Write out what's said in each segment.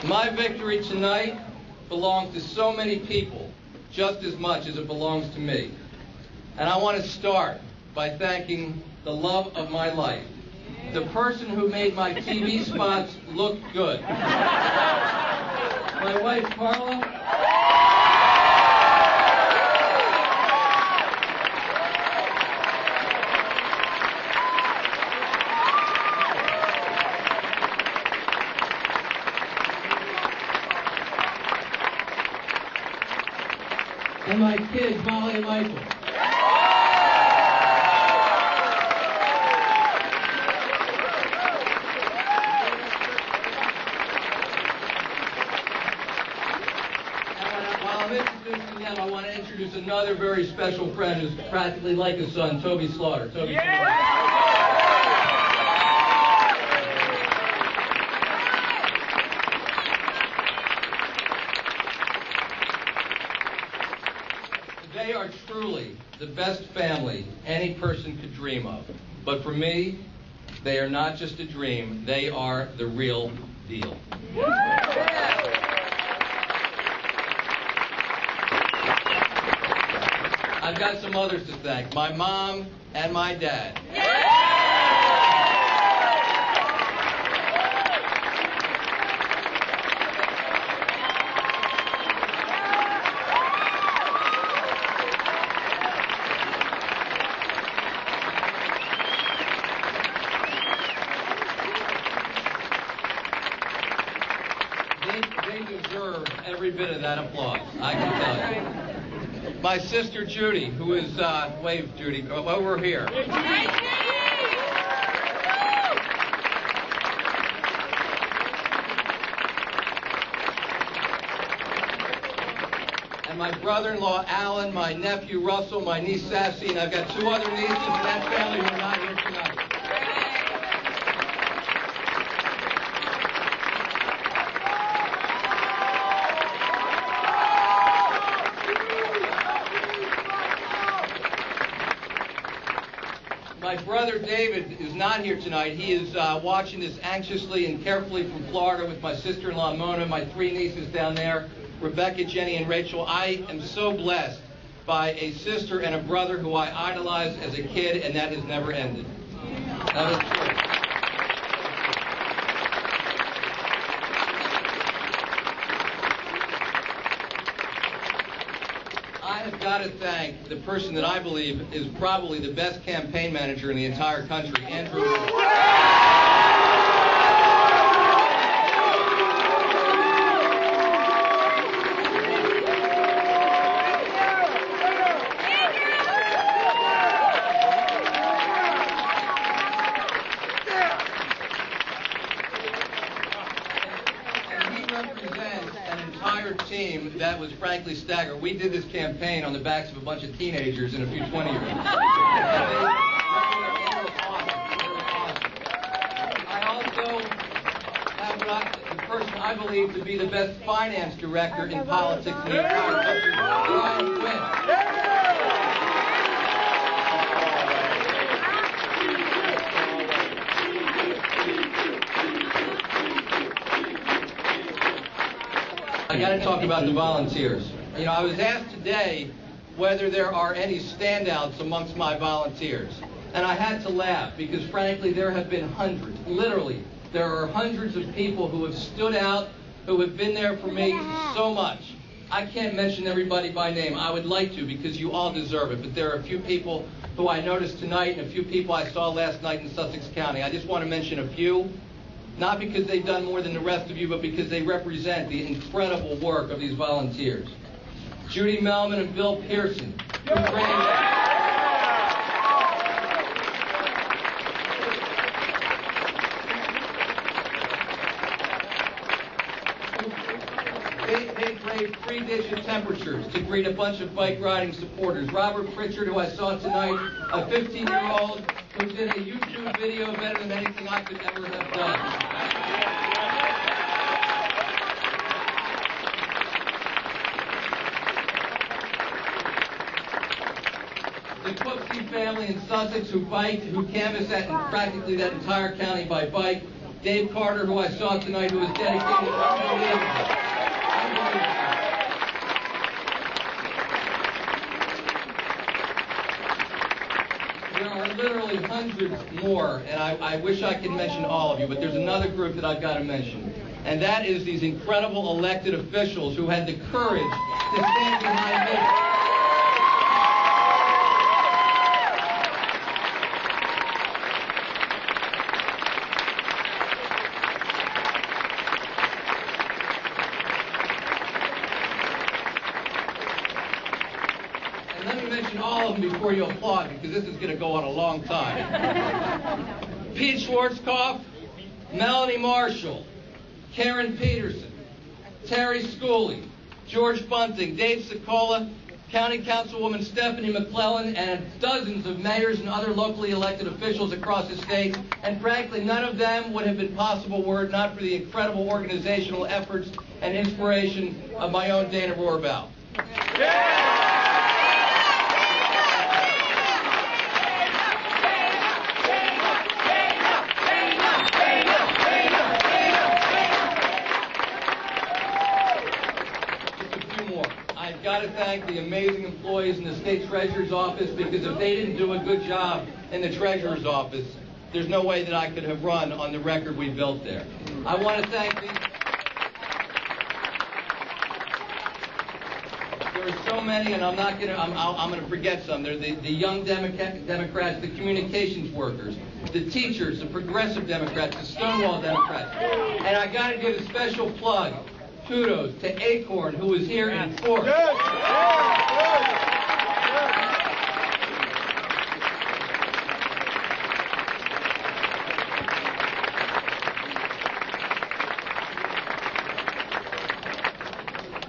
My victory tonight belongs to so many people, just as much as it belongs to me. And I want to start by thanking the love of my life, the person who made my TV spots look good. My wife, Carla. And my kids, Molly and Michael. While I'm introducing them, I want to introduce another very special friend who's practically like a son, Toby Slaughter. Toby Slaughter. They are truly the best family any person could dream of. But for me, they are not just a dream, they are the real deal. I've got some others to thank, my mom and my dad. They deserve every bit of that applause, I can tell you. My sister Judy, who is, wave Judy, over here. And my brother-in-law Alan, my nephew Russell, my niece Sassy, and I've got two other nieces in that family who are not here tonight. My brother David is not here tonight. He is watching this anxiously and carefully from Florida with my sister-in-law Mona, my three nieces down there, Rebecca, Jenny, and Rachel. I am so blessed by a sister and a brother who I idolized as a kid, and that has never ended. That is true. I have got to thank the person that I believe is probably the best campaign manager in the entire country, Andrew. Represents an entire team that was frankly staggered. We did this campaign on the backs of a bunch of teenagers and a few 20-year-olds. I also have the person I believe to be the best finance director in politics in the entire country, Brian Quinn. I got to talk about the volunteers. You know, I was asked today whether there are any standouts amongst my volunteers. And I had to laugh because, frankly, there have been hundreds. Literally, there are hundreds of people who have stood out, who have been there for me so much. I can't mention everybody by name. I would like to because you all deserve it. But there are a few people who I noticed tonight and a few people I saw last night in Sussex County. I just want to mention a few. Not because they've done more than the rest of you, but because they represent the incredible work of these volunteers. Judy Melman and Bill Pearson, who they braved 3-digit temperatures to greet a bunch of bike riding supporters. Robert Pritchard, who I saw tonight, a 15-year-old who did a YouTube video better than anything I could ever have done. The Cooksey family in Sussex who canvassed practically that entire county by bike. Dave Carter, who I saw tonight, who was dedicated. Unbelievable. There are literally hundreds more, and I wish I could mention all of you, but there's another group that I've got to mention. And that is these incredible elected officials who had the courage to stand behind me. And let me mention all of them before you applaud, because this is going to go on a long time. Pete Schwarzkopf, Melanie Marshall, Karen Peterson, Terry Schooley, George Bunting, Dave Sikola, County Councilwoman Stephanie McClellan, and dozens of mayors and other locally elected officials across the state. And frankly, none of them would have been possible were it not for the incredible organizational efforts and inspiration of my own Dana Rohrbaugh. I've got to thank the amazing employees in the state treasurer's office, because if they didn't do a good job in the treasurer's office, there's no way that I could have run on the record we built there. I want to thank there are so many, and I'm going to forget some. They're the young Democrats, the communications workers, the teachers, the progressive Democrats, the Stonewall Democrats. And I got to give a special plug. Kudos to Acorn, who was here in force.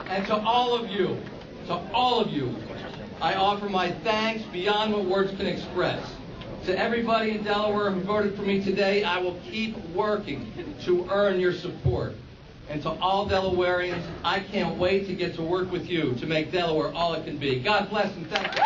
And to all of you, I offer my thanks beyond what words can express. To everybody in Delaware who voted for me today, I will keep working to earn your support. And to all Delawareans, I can't wait to get to work with you to make Delaware all it can be. God bless and thank you.